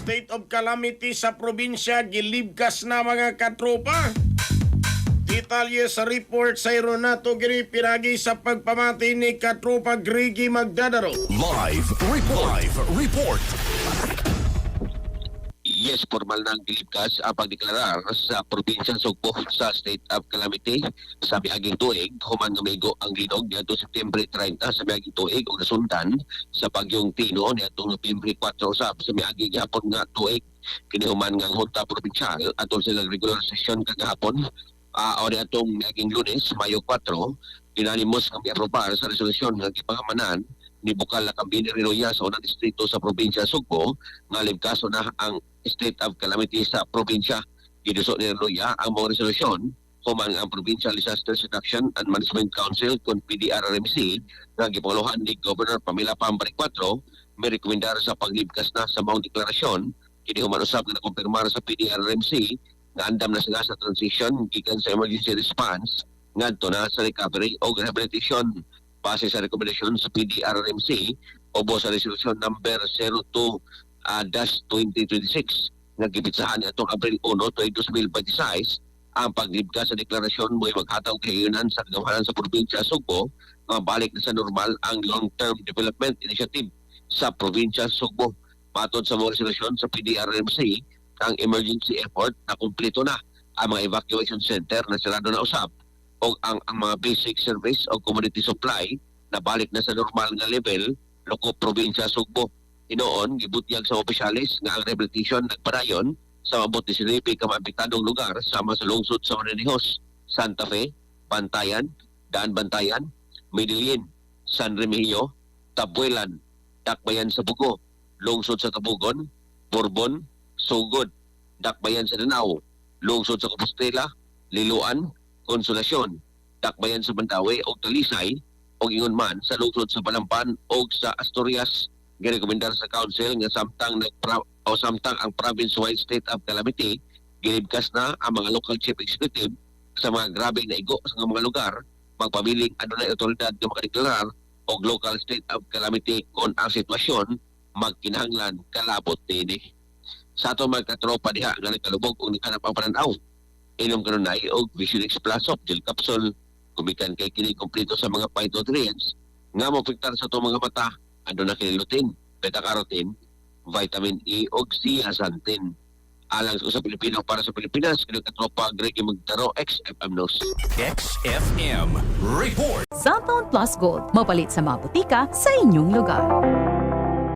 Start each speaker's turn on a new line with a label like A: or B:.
A: state of calamity sa probinsya gilibkas na mga katropa. Detalye sa report sa Renato Giri pinagi sa pagpamati ni katropa Grigi Magdadaro.
B: Live report.
C: Yes, formal ng gilibkas ang pagdeklarar sa probinsya Sugbo sa state of calamity sa miaging tuig. Human gumigo ang linog niadto September 30 sa miaging tuig o nasundan sa bagyong Tino niadto November 4 usab sa miaging gihapon nga tuig. Kini human nga hunta probinsyal atol sa regular session kagahapon o niadtong miaging Lunes, Mayo 4, unanimous ang i-aprobar sa resolusyon nga gipangamanan ni Bukal Lakambini Rinoya sa unang distrito sa probinsya Sugbo nga libkaso na ang state of calamity sa probinsya. Giduso ni Rinoya ang mga resolusyon human ang Provincial Disaster Reduction and Management Council kung PDRRMC nga gipanguluhan ni Governor Pamela Pambaric 4 may rekomendar sa paglibkas na sa mga deklarasyon. Kini human usab nga nakumpirmar sa PDRRMC nga andam na sila sa transition gikan sa emergency response ngadto na sa recovery o rehabilitation base sa rekomendasyon sa PDRRMC obo sa resolution number 02-2026 nga gipitsahan atong Abril 1, 2026 ang paglibkas sa deklarasyon mo'y maghataw kahiyunan sa kagamanan sa probinsya Sugbo nga balik na sa normal ang long-term development initiative sa probinsya Sugbo. Matod sa mga resolusyon sa PDRRMC, ang emergency effort na kumpleto na ang mga evacuation center na sarado na usab o ang mga basic service o community supply na balik na sa normal nga level loko probinsya Sugbo. Inoon gibutyag sa opisyalis nga ang rehabilitation nagpadayon sa mabot 19 ka maapektadong lugar sama sa lungsod sa Orinihos, Santa Fe, Bantayan, Daan Bantayan, Medellin, San Remigio, Tabuelan, Dakbayan sa Bugo, lungsod sa Tabugon, Bourbon, Sugod, Dakbayan sa Danao, lungsod sa Compostela, Liloan, Konsolasyon, Dakbayan sa Mandaue o Talisay o ingon man sa lungsod sa Balampan o sa Asturias. Girekomendar sa council nga samtang ang province-wide state of calamity ginibkas na ang mga local chief executive sa mga grabeng naigo sa mga lugar magpabiling adunay otoridad nga makadeklarar og local state of calamity kung ang sitwasyon magkinahanglan kalabot dinhi. Sa ato mga katropa diha nga nagkalubog og naghanap ang pananaw inom kanunay og Vision X Plus of gel capsule gumikan kay kini kompleto sa mga phytonutrients nga maapektar sa ato mga mata. Ando na kini lutein, beta-carotene, vitamin E ug zeaxanthin. Alang sa Pilipino para sa Pilipinas, kini katropa Greg Magdaro, XFM News.
B: XFM report.
D: Cellphone Plus Gold, mapalit sa mga butika sa inyong lugar.